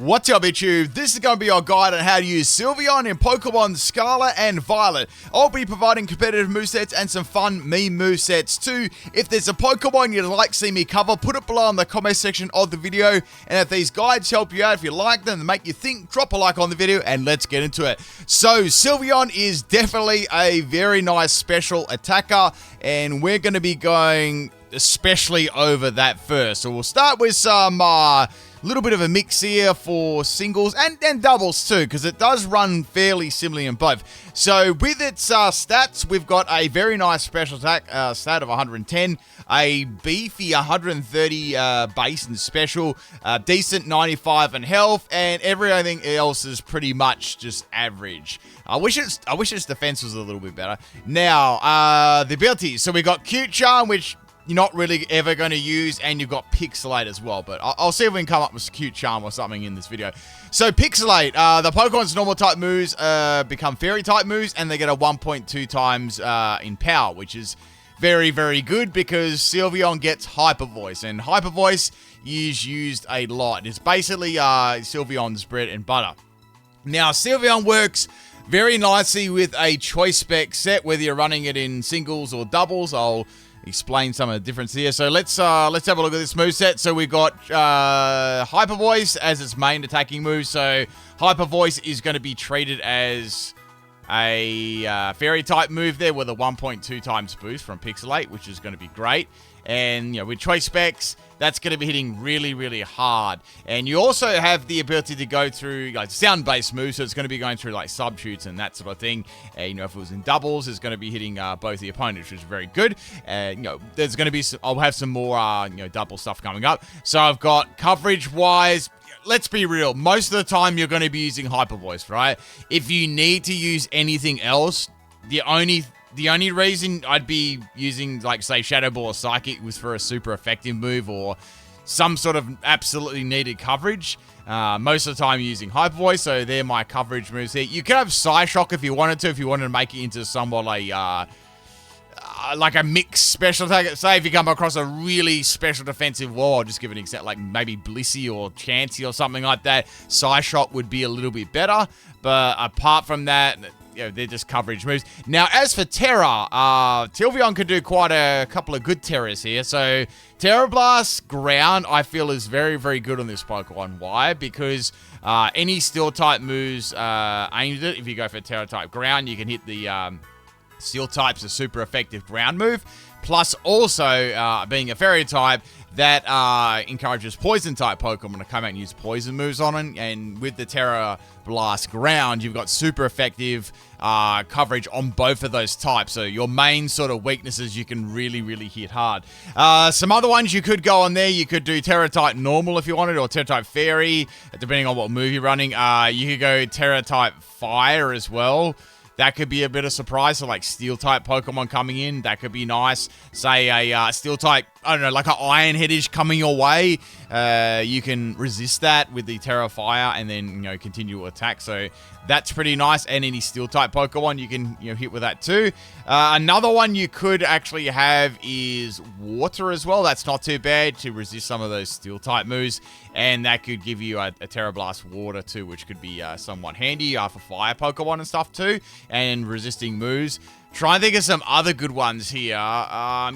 What's up, YouTube? This is going to be our guide on how to use Sylveon in Pokemon Scarlet and Violet. I'll be providing competitive movesets and some fun meme movesets too. If there's a Pokemon you'd like to see me cover, put it below in the comment section of the video. And if these guides help you out, if you like them, they make you think, drop a like on the video and let's get into it. So Sylveon is definitely a very nice special attacker, and we're going to be going especially over that first. So we'll start with some little bit of a mix here for singles and doubles too, because it does run fairly similarly in both. So with its stats, we've got a very nice special attack stat of 110, a beefy 130 base and special, decent 95 in health, and everything else is pretty much just average. I wish its defense was a little bit better. Now, the abilities. So we got Cute Charm, which you're not really ever going to use, and you've got Pixilate as well, but I'll see if we can come up with Cute Charm or something in this video. So Pixilate, the Pokemon's normal type moves become fairy type moves, and they get a 1.2 times in power, which is very, very good because Sylveon gets Hyper Voice, and Hyper Voice is used a lot. It's basically Sylveon's bread and butter. Now, Sylveon works very nicely with a choice spec set, whether you're running it in singles or doubles. I'll explain some of the difference here. So let's have a look at this moveset. So we've got Hyper Voice as its main attacking move. So Hyper Voice is going to be treated as a fairy type move there with a 1.2 times boost from Pixilate, which is going to be great. And, you know, with choice specs, that's going to be hitting really, really hard. And you also have the ability to go through, like, sound-based moves, so it's going to be going through, like, sub-shoots and that sort of thing. You know, if it was in doubles, it's going to be hitting both the opponents, which is very good. You know, there's going to be I'll have some more, you know, double stuff coming up. So I've got coverage-wise, let's be real, most of the time you're going to be using Hyper Voice, right? If you need to use anything else, the only reason I'd be using, like, say, Shadow Ball or Psychic was for a super effective move or some sort of absolutely needed coverage. Most of the time using Hyper Voice, so they're my coverage moves here. You could have Psyshock if you wanted to make it into somewhat like a mixed special attack. Say if you come across a really special defensive wall, I'll just give an example, like maybe Blissey or Chansey or something like that. Psyshock would be a little bit better, but apart from that, you know, they're just coverage moves. Now, as for Tera, Sylveon could do quite a couple of good Teras here. So, Tera Blast Ground, I feel, is very, very good on this Pokemon. Why? Because any Steel-type moves aimed at it, if you go for Tera-type Ground, you can hit the Steel-type's a super effective ground move. Plus, also, being a Fairy-type, that encourages Poison-type Pokemon to come out and use Poison moves on it. And with the Tera Blast Ground, you've got super effective coverage on both of those types. So your main sort of weaknesses you can really, really hit hard. Some other ones you could go on there. You could do Tera-type Normal if you wanted, or Tera-type Fairy, depending on what move you're running. You could go Tera-type Fire as well. That could be a bit of surprise. So, like, Steel-type Pokemon coming in, that could be nice. Say a Steel-type, I don't know, like an Iron Headish coming your way. You can resist that with the Tera Fire and then, you know, continue to attack. So, that's pretty nice. And any Steel-type Pokemon, you can, you know, hit with that too. Another one you could actually have is Water as well. That's not too bad to resist some of those Steel-type moves. And that could give you a Tera Blast Water too, which could be somewhat handy for Fire Pokemon and stuff too. And resisting moves. Try and think of some other good ones here.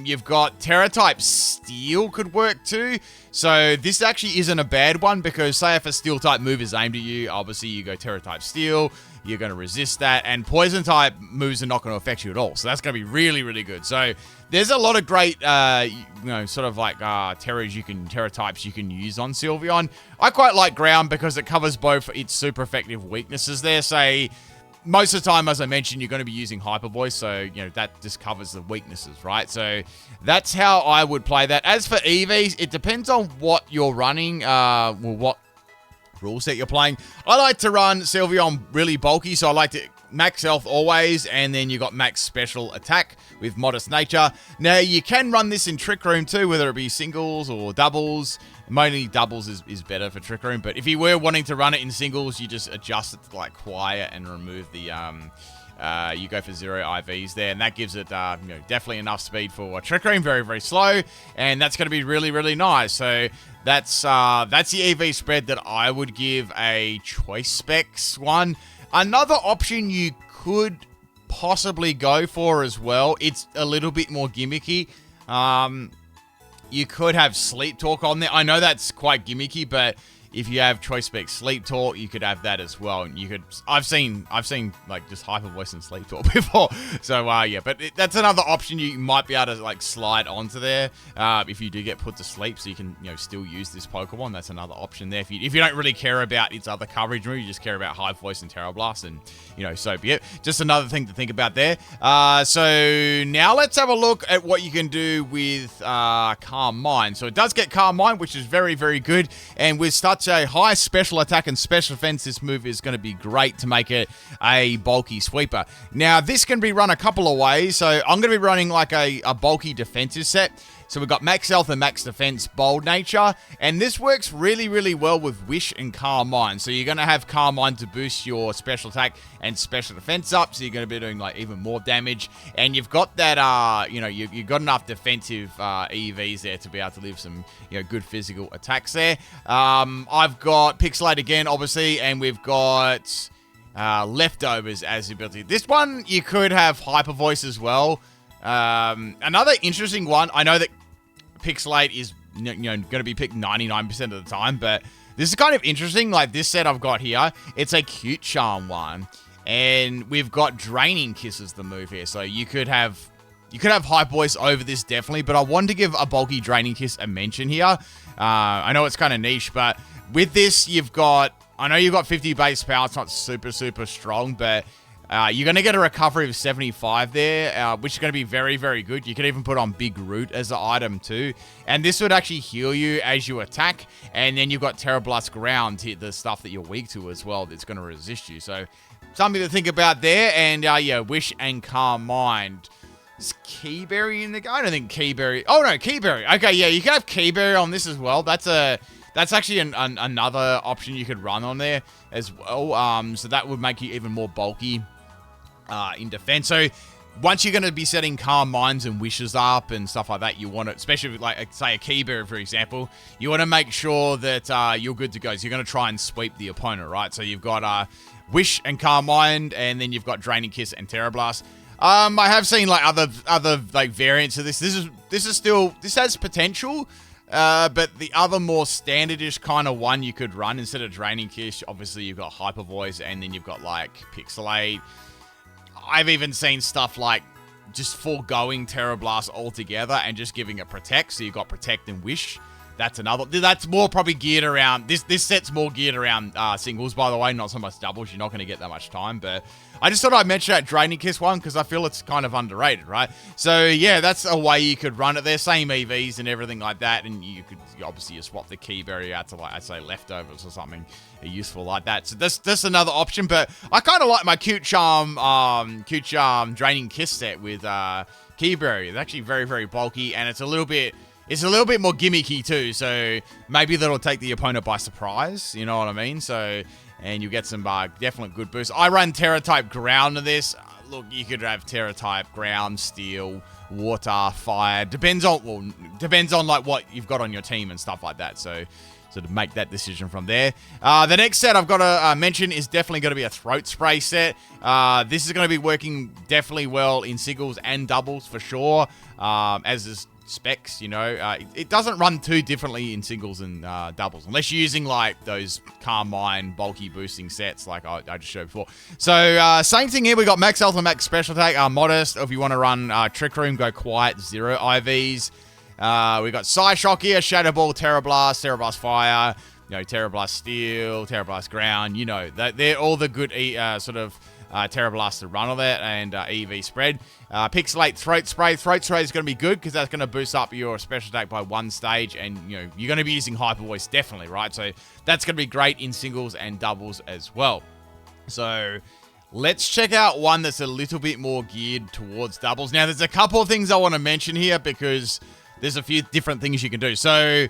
You've got Tera-type Steel could work too. So this actually isn't a bad one because say if a Steel-type move is aimed at you, obviously you go Tera-type Steel. You're going to resist that. And Poison-type moves are not going to affect you at all. So that's going to be really, really good. So there's a lot of great, you know, sort of like Tera-types you can use on Sylveon. I quite like Ground because it covers both its super effective weaknesses there. Say, most of the time, as I mentioned, you're going to be using Hyper Voice, so, you know, that just covers the weaknesses, right? So, that's how I would play that. As for EVs, it depends on what you're running, well, what rule set you're playing. I like to run Sylveon really bulky, so I like to max health always, and then you got max special attack with modest nature. Now, you can run this in Trick Room too, whether it be singles or doubles. Mainly doubles is better for Trick Room, but if you were wanting to run it in singles, you just adjust it to like quiet and remove the you go for 0 IVs there, and that gives it definitely enough speed for Trick Room, very, very slow, and that's going to be really, really nice. So that's the EV spread that I would give a choice specs one. Another option you could possibly go for as well, it's a little bit more gimmicky. You could have Sleep Talk on there. I know that's quite gimmicky, but if you have choice spec Sleep Talk, you could have that as well. And you could, I've seen like just Hyper Voice and Sleep Talk before. So yeah, but that's another option you might be able to like slide onto there if you do get put to sleep, so you can still use this Pokemon. That's another option there. If you don't really care about its other coverage move, you just care about Hyper Voice and Tera Blast, and so be it. Just another thing to think about there. So now let's have a look at what you can do with Calm Mind. So it does get Calm Mind, which is very, very good, and with such a high special attack and special defense, this move is going to be great to make it a bulky sweeper. Now, this can be run a couple of ways. So I'm going to be running like a bulky defensive set. So we've got max health and max defense, bold nature, and this works really, really well with Wish and Calm Mind. So you're going to have Calm Mind to boost your special attack and special defense up, so you're going to be doing like even more damage, and you've got that, you've got enough defensive EVs there to be able to leave some, good physical attacks there. I've got Pixilate again, obviously, and we've got Leftovers as the ability. This one, you could have Hyper Voice as well. Another interesting one, I know that Pixilate is going to be picked 99% of the time, but this is kind of interesting. Like this set I've got here, it's a Cute Charm one, and we've got Draining Kiss as the move here. So you could have Hype Voice over this definitely, but I wanted to give a bulky Draining Kiss a mention here. I know it's kind of niche, but with this I know you've got 50 base power. It's not super, super strong, but you're going to get a recovery of 75 there, which is going to be very, very good. You can even put on Big Root as an item too. And this would actually heal you as you attack. And then you've got Tera Blast Ground, the stuff that you're weak to as well, that's going to resist you. So something to think about there. And yeah, Wish and Calm Mind. Is Keyberry in the game? I don't think Keyberry. Oh no, Keyberry. Okay, yeah, you can have Keyberry on this as well. That's actually another option you could run on there as well. So that would make you even more bulky in defense. So once you're going to be setting Calm Minds and Wishes up and stuff like that, you want to, especially with like say a Keyberry for example, you want to make sure that you're good to go. So you're going to try and sweep the opponent, right? So you've got Wish and Calm Mind, and then you've got Draining Kiss and Tera Blast. I have seen like other like variants of this. This has potential. But the other more standardish kind of one you could run instead of Draining Kiss, obviously you've got Hyper Voice, and then you've got like Pixilate. I've even seen stuff like just foregoing Tera Blast altogether and just giving it Protect. So you've got Protect and Wish. That's more probably geared around, this set's more geared around singles, by the way, not so much doubles. You're not going to get that much time, but I just thought I'd mention that Draining Kiss one because I feel it's kind of underrated, right? So yeah, that's a way you could run it there, same EVs and everything like that, and you could obviously swap the Keyberry out to like, I'd say Leftovers or something useful like that. So that's another option, but I kind of like my Cute Charm Draining Kiss set with Keyberry. It's actually very, very bulky, and it's a little bit more gimmicky too, so maybe that'll take the opponent by surprise, you know what I mean? So, and you get some definite good boosts. I run Terra-type Ground to this. Look, you could have Terra-type Ground, Steel, Water, Fire. Depends on like what you've got on your team and stuff like that, so to make that decision from there. The next set I've got to mention is definitely going to be a Throat Spray set. This is going to be working definitely well in singles and doubles for sure, as is specs, it doesn't run too differently in singles and doubles, unless you're using like those Calm Mind bulky boosting sets like I just showed before. So same thing here, we got max health and max special attack, modest. If you want to run Trick Room, go quiet, 0 IVs. We got Psyshock here, Shadow Ball, Tera Blast Fire, Tera Blast Steel, Tera Blast Ground, they're all the good sort of Tera Blast to run on that, and EV spread. Pixilate Throat Spray. Throat Spray is going to be good because that's going to boost up your special attack by 1 stage, and you're going to be using Hyper Voice definitely, right? So that's going to be great in singles and doubles as well. So let's check out one that's a little bit more geared towards doubles. Now, there's a couple of things I want to mention here because there's a few different things you can do. So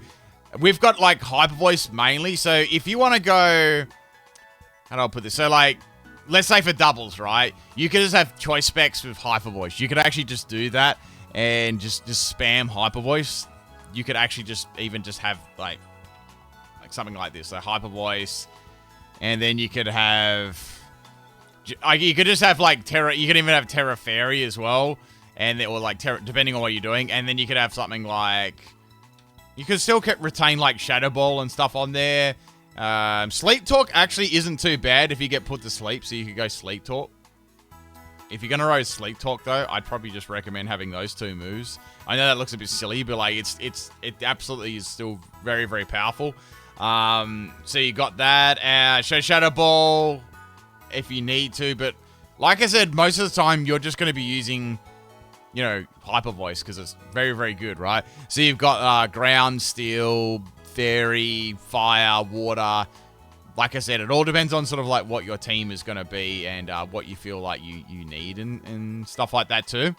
we've got like Hyper Voice mainly. So if you want to go, how do I put this? So like, let's say for doubles, right? You could just have choice specs with Hyper Voice. You could actually just do that and just spam Hyper Voice. You could actually just have like something like this. So Hyper Voice, and then you could have, you could just have like Tera. You could even have Tera Fairy as well, and or like Tera, depending on what you're doing. And then you could have something like, you could still retain like Shadow Ball and stuff on there. Sleep Talk actually isn't too bad if you get put to sleep, so you could go Sleep Talk. If you're gonna ride Sleep Talk though, I'd probably just recommend having those two moves. I know that looks a bit silly, but like it absolutely is still very, very powerful. So you got that. Show Shadow Ball if you need to, but like I said, most of the time you're just gonna be using, you know, Hyper Voice because it's very, very good, right? So you've got Ground, Steel, Fairy, Fire, Water. Like I said, it all depends on sort of like what your team is going to be and what you feel like you need and stuff like that too.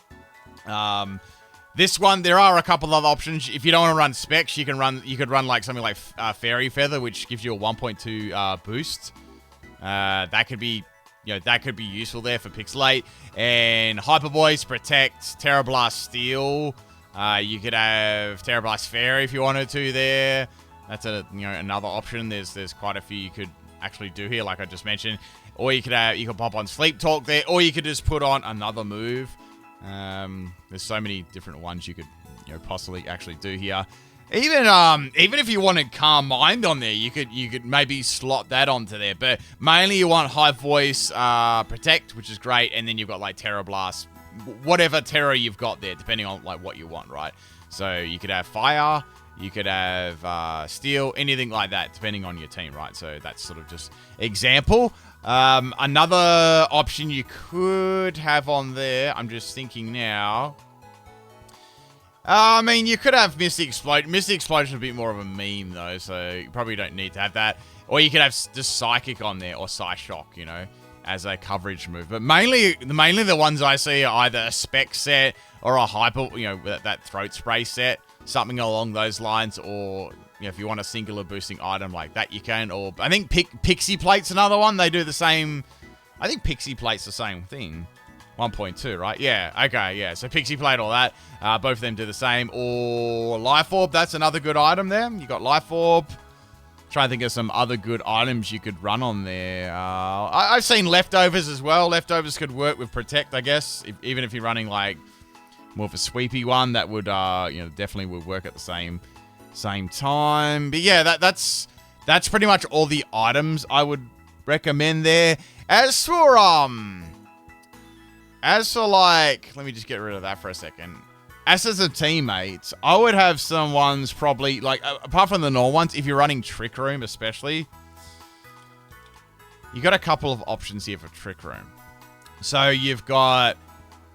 This one, there are a couple other options. If you don't want to run specs, you could run like something like Fairy Feather, which gives you a 1.2 boost. That could be, you know, that could be useful there for Pixilate. And Hyper Voice, Protect, Tera Blast Steel. You could have Tera Blast Fairy if you wanted to there. That's another option. There's quite a few you could actually do here, like I just mentioned. Or you could pop on Sleep Talk there, or you could just put on another move. There's so many different ones you could possibly actually do here. Even if you wanted Calm Mind on there, you could maybe slot that onto there. But mainly you want High Voice, Protect, which is great, and then you've got like Tera Blast, whatever Tera you've got there, depending on like what you want, right? So you could have Fire. You could have Steel, anything like that, depending on your team, right? So that's sort of just example. Another option you could have on there, I'm just thinking now. I mean, you could have Mystic Explosion. Mystic Explosion is a bit more of a meme, though, so you probably don't need to have that. Or you could have just Psychic on there, or Psyshock, you know, as a coverage move. But mainly the ones I see are either a Spec set or a Hyper, that Throat Spray set. Something along those lines, or if you want a singular boosting item like that, you can. Or I think Pixie Plate's another one. They do the same. I think Pixie Plate's the same thing. 1.2, right? Yeah. Okay. Yeah. So Pixie Plate, all that. Both of them do the same. Or Life Orb. That's another good item there. You got Life Orb. Trying to think of some other good items you could run on there. I've seen Leftovers as well. Leftovers could work with Protect, I guess. Even if you're running like more of a sweepy one, that would definitely would work at the same time. But yeah, that's pretty much all the items I would recommend there. As for like, let me just get rid of that for a second. As a teammates, I would have some ones probably like apart from the normal ones. If you're running Trick Room, especially, you got a couple of options here for Trick Room. So you've got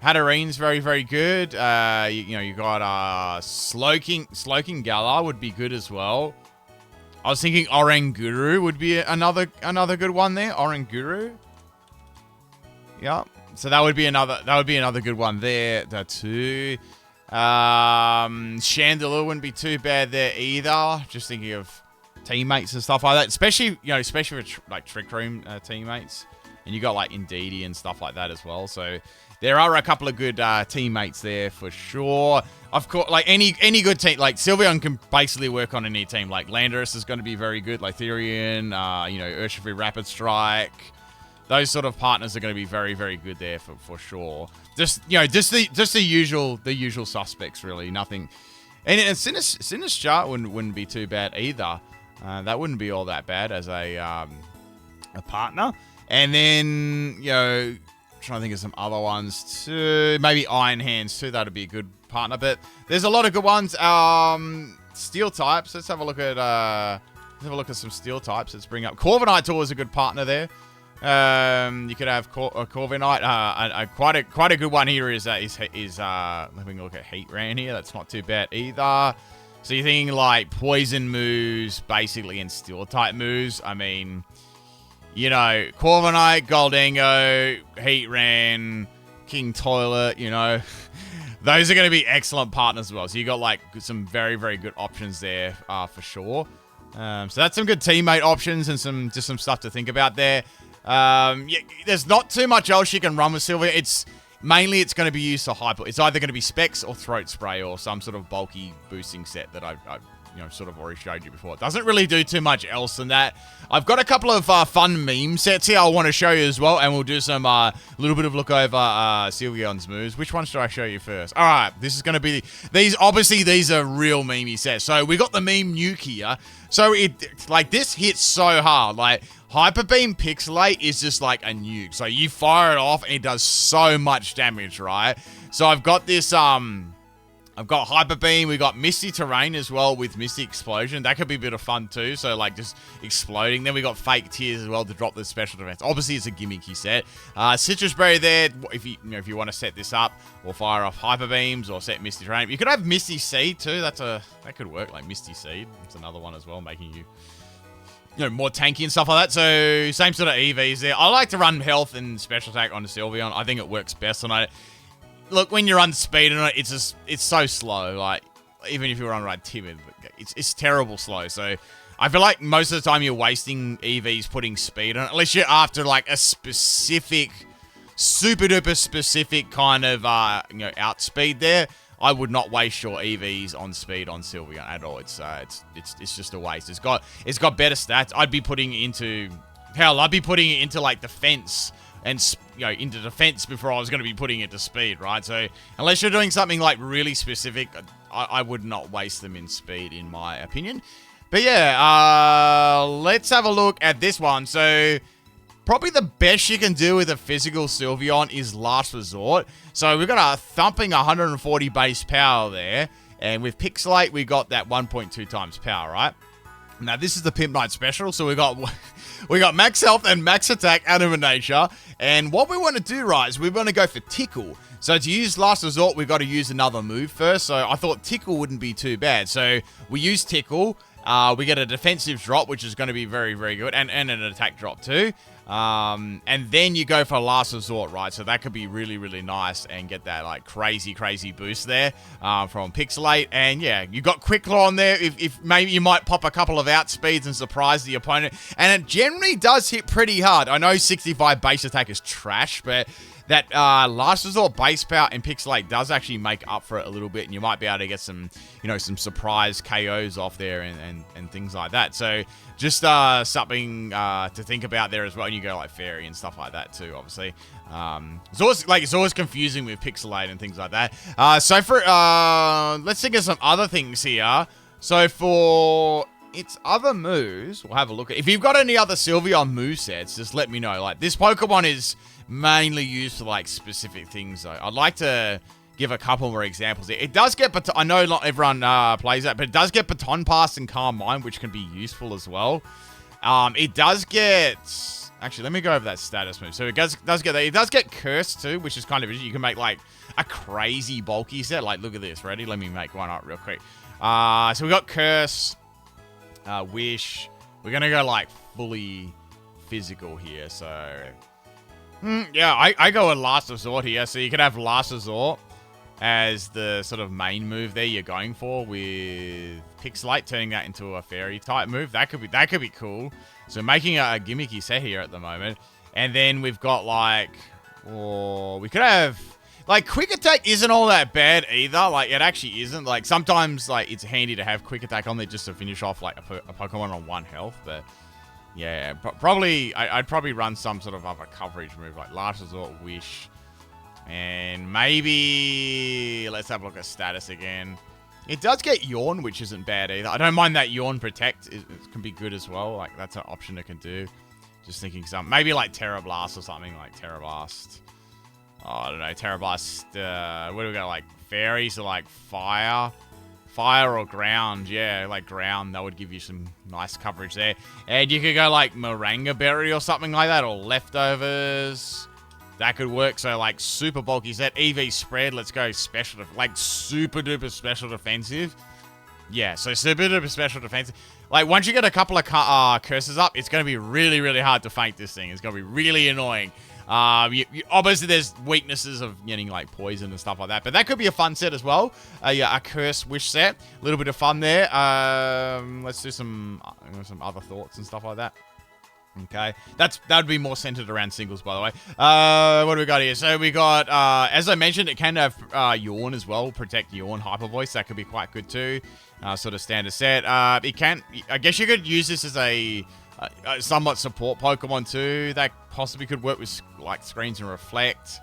Hatterene's very, very good. You got Slowking Galar would be good as well. I was thinking Oranguru would be another good one there. Oranguru. Yeah. So that would be another good one there too. Chandelier wouldn't be too bad there either. Just thinking of teammates and stuff like that, especially for like Trick Room teammates. And you got like Indeedee and stuff like that as well. So there are a couple of good teammates there for sure. Of course, like any good team, like Sylveon can basically work on any team. Like Landorus is going to be very good. Like Therian, Urshifu Rapid Strike. Those sort of partners are going to be very, very good there for sure. Just the usual suspects really. Nothing. And Sinistcha wouldn't be too bad either. That wouldn't be all that bad as a partner. And then, trying to think of some other ones too. Maybe Iron Hands too. That'd be a good partner. But there's a lot of good ones. Steel types. Let's have a look at some steel types. Let's bring up Corviknight's always a good partner there. You could have Corviknight. Quite a good one here is let me look at Heatran here. That's not too bad either. So you're thinking like poison moves, basically, and steel type moves. I mean, Corviknight, Goldango, Heatran, King Toilet, those are going to be excellent partners as well. So you got like some very, very good options there for sure. So that's some good teammate options and just some stuff to think about there. Yeah, there's not too much else you can run with Sylveon. Mainly it's going to be used for hyper. It's either going to be specs or throat spray or some sort of bulky boosting set that I've sort of already showed you before. It doesn't really do too much else than that. I've got a couple of fun meme sets here I want to show you as well, and we'll do some little bit of look over Sylveon's moves. Which one should I show you first? All right, this is going to be these. Obviously, these are real memey sets. So we got the meme nuke here. So this hits so hard. Like Hyper Beam Pixilate is just like a nuke. So you fire it off and it does so much damage, right? So I've got this I've got Hyper Beam, we got Misty Terrain as well with Misty Explosion. That could be a bit of fun too, so like just exploding. Then we got Fake Tears as well to drop the special defense. Obviously it's a gimmicky set. Citrus Berry there, if you want to set this up, or fire off Hyper Beams, or set Misty Terrain. You could have Misty Seed too, that could work, like Misty Seed. It's another one as well, making you more tanky and stuff like that. So same sort of EVs there. I like to run health and special attack on the Sylveon. I think it works best on it. Look, when you're on speed on it, it's so slow. Like, even if you run right timid, it's terrible slow. So I feel like most of the time you're wasting EVs putting speed on it, unless you're after like a specific, super duper specific kind of outspeed there. I would not waste your EVs on speed on Sylveon at all. It's just a waste. It's got better stats. I'd be putting it into like defense and into defense before I was going to be putting it to speed, right? So unless you're doing something like really specific, I would not waste them in speed, in my opinion. But yeah, let's have a look at this one. So probably the best you can do with a physical Sylveon is Last Resort. So we've got a thumping 140 base power there. And with Pixilate, we got that 1.2 times power, right? Now, this is the PIMPNITE special. So we got max health and max attack out of nature. And what we want to do, right, is we want to go for Tickle. So to use Last Resort, we've got to use another move first. So I thought Tickle wouldn't be too bad. So we use Tickle. We get a defensive drop, which is going to be very, very good. And an attack drop too. And then you go for Last Resort, right? So that could be really, really nice and get that like crazy, crazy boost there from Pixilate. And yeah, you got Quick Claw on there. If maybe you might pop a couple of outspeeds and surprise the opponent. And it generally does hit pretty hard. I know 65 base attack is trash, but that Last Resort base power in Pixilate does actually make up for it a little bit, and you might be able to get some, some surprise KOs off there and things like that. So just something to think about there as well. And you go like Fairy and stuff like that too, obviously. It's always confusing with Pixilate and things like that. So for let's think of some other things here. So for its other moves, we'll have a look at. If you've got any other Sylveon movesets, just let me know. Like, this Pokemon is mainly used for like specific things though. I'd like to give a couple more examples. It does get, I know not everyone plays that, but it does get Baton Pass and Calm Mind, which can be useful as well. It does get, actually, let me go over that status move. So it does get that. It does get Curse too, which is kind of, you can make like a crazy bulky set. Like, look at this. Ready? Let me make one up real quick. So we got Curse, Wish. We're gonna go like fully physical here. So yeah, I go with Last Resort here. So you could have Last Resort as the sort of main move there you're going for, with Pixilate turning that into a Fairy type move. That could be cool. So making a gimmicky set here at the moment. And then we've got like, we could have like Quick Attack isn't all that bad either. Like, it actually isn't. Like, sometimes like it's handy to have Quick Attack on there just to finish off like a Pokemon on 1 health. But yeah, I'd probably run some sort of other coverage move like Last Resort, Wish, and maybe let's have a look at status again. It does get Yawn, which isn't bad either. I don't mind that Yawn Protect. It can be good as well. Like, that's an option it can do. Just thinking maybe like Tera Blast or something, like Tera Blast. Oh, I don't know, Tera Blast. Where do we go? Like Fairy, so like Fire or Ground. Yeah, like Ground. That would give you some nice coverage there. And you could go like Moringa Berry or something like that, or Leftovers. That could work. So like super bulky set. EV Spread. Let's go special, like super duper special defensive. Yeah, so super duper special defensive. Like, once you get a couple of curses up, it's going to be really, really hard to feint this thing. It's going to be really annoying. Obviously, there's weaknesses of getting like poison and stuff like that, but that could be a fun set as well. A curse wish set, a little bit of fun there. Let's do some other thoughts and stuff like that. Okay, that would be more centered around singles, by the way. What do we got here? So we got, as I mentioned, it can have Yawn as well, protect Yawn, Hyper Voice. That could be quite good too. Sort of standard set. It can, I guess you could use this as a somewhat support Pokemon too. That possibly could work with like Screens and Reflect.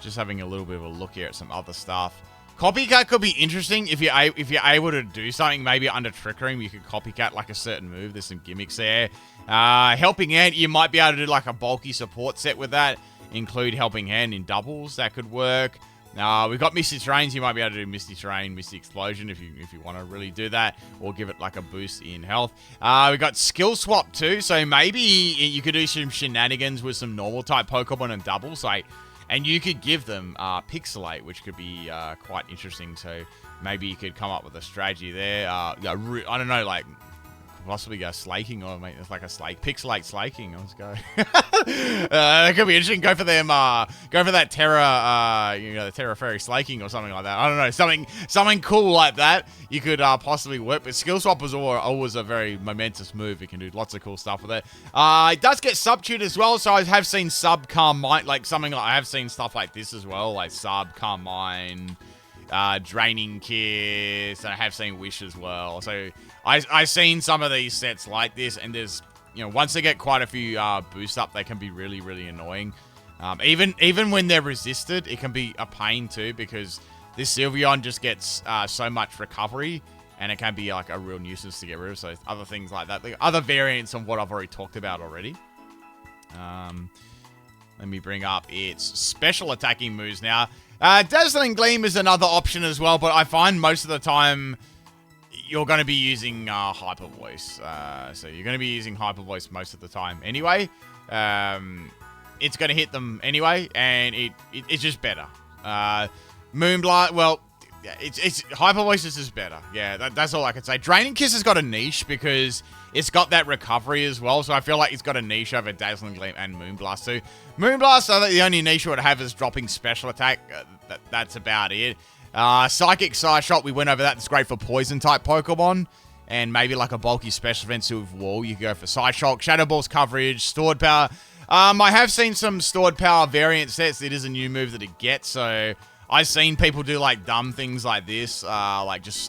Just having a little bit of a look here at some other stuff. Copycat could be interesting if you're able to do something. Maybe under Trick Room, you could copycat like a certain move. There's some gimmicks there. Helping Hand, you might be able to do like a bulky support set with that. Include Helping Hand in doubles. That could work. We've got Misty Terrains. You might be able to do Misty Terrain, Misty Explosion if you want to really do that, or give it like a boost in health. We've got Skill Swap too, so maybe you could do some shenanigans with some normal type Pokemon and doubles, like, and you could give them Pixilate, which could be quite interesting. So maybe you could come up with a strategy there. I don't know, like possibly go Slaking, or maybe it's like a Pixilate Slaking. Let's go. That could be interesting. Go for them. Go for that Tera, the Tera Fairy Slaking or something like that. I don't know, something cool like that. You could possibly work. But Skill Swap was always a very momentous move. You can do lots of cool stuff with it. It does get Substitute as well, so I have seen Sub Carmine, like something like I have seen stuff like this as well, like Sub Carmine. Draining Kiss, and I have seen Wish as well. So I've seen some of these sets like this, and there's, once they get quite a few boosts up, they can be really, really annoying. Even when they're resisted, it can be a pain too, because this Sylveon just gets so much recovery, and it can be like a real nuisance to get rid of. So other things like that, like other variants of what I've already talked about already. Let me bring up its special attacking moves now. Dazzling Gleam is another option as well, but I find most of the time you're going to be using Hyper Voice. So you're going to be using Hyper Voice most of the time anyway. It's going to hit them anyway, and it's just better. Moonblast, well, it's Hyper Voice is just better. Yeah, that's all I can say. Draining Kiss has got a niche because it's got that recovery as well, so I feel like it's got a niche over Dazzling Gleam and Moonblast too. Moonblast, I think the only niche it would have is dropping special attack. That's about it. Psychic Psyshot, we went over that. It's great for poison type Pokemon. And maybe like a bulky special event with Wall, you can go for Psyshock. Shadow Ball's coverage, Stored Power. I have seen some Stored Power variant sets. It is a new move that it gets, so I've seen people do like dumb things like this, like just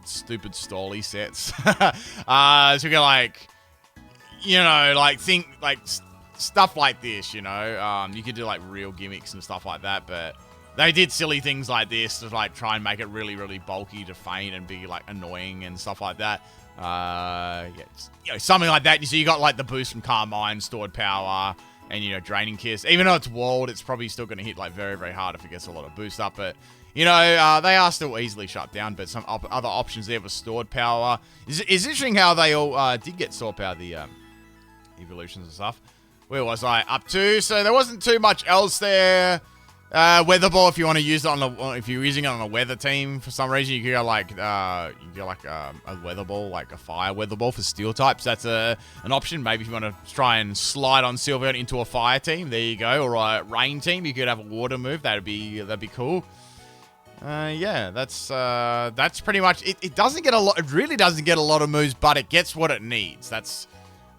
stupid stally sets. So you can think like stuff like this, you could do like real gimmicks and stuff like that, but they did silly things like this to like try and make it really, really bulky to feint and be like annoying and stuff like that. Something like that. So you got like the boost from Carmine, Stored Power, and Draining Kiss. Even though it's walled, it's probably still going to hit like very, very hard if it gets a lot of boost up. But they are still easily shut down. But some other options there with Stored Power. It's interesting how they all did get Stored Power, the evolutions and stuff. Where was I up to? So there wasn't too much else there. Weather Ball, if you want to use it if you're using it on a weather team for some reason, you can go like a Weather Ball, like a Fire Weather Ball for Steel types. That's an option. Maybe if you want to try and slide on Sylveon into a Fire team, there you go. Or a Rain team, you could have a Water move. That'd be cool. That's pretty much it. It doesn't get a lot. It really doesn't get a lot of moves, but it gets what it needs. That's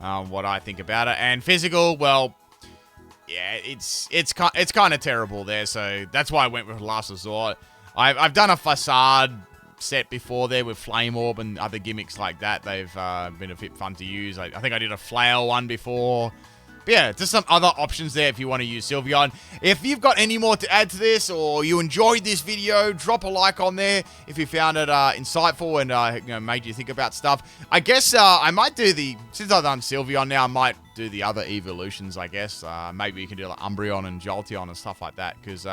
what I think about it. And physical, well. Yeah, it's kind of terrible there, so that's why I went with Last Resort. I've done a Facade set before there with Flame Orb and other gimmicks like that. They've been a bit fun to use. I think I did a Flail one before. But yeah, just some other options there if you want to use Sylveon. If you've got any more to add to this, or you enjoyed this video, drop a like on there if you found it insightful and made you think about stuff. I guess I might do since I've done Sylveon now, I might do the other evolutions, I guess. Maybe you can do like Umbreon and Jolteon and stuff like that, because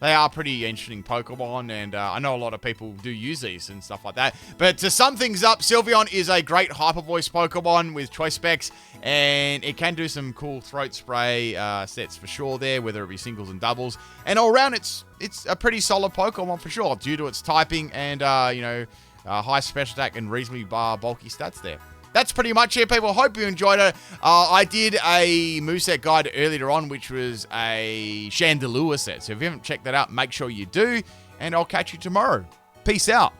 they are pretty interesting Pokemon, and I know a lot of people do use these and stuff like that. But to sum things up, Sylveon is a great Hyper Voice Pokemon with choice specs, and it can do some cool Throat Spray sets for sure there, whether it be singles and doubles. And all around, it's a pretty solid Pokemon for sure, due to its typing and high special attack and reasonably bulky stats there. that's pretty much it, people. Hope you enjoyed it. I did a moveset guide earlier on, which was a Chandelure set. So if you haven't checked that out, make sure you do. And I'll catch you tomorrow. Peace out.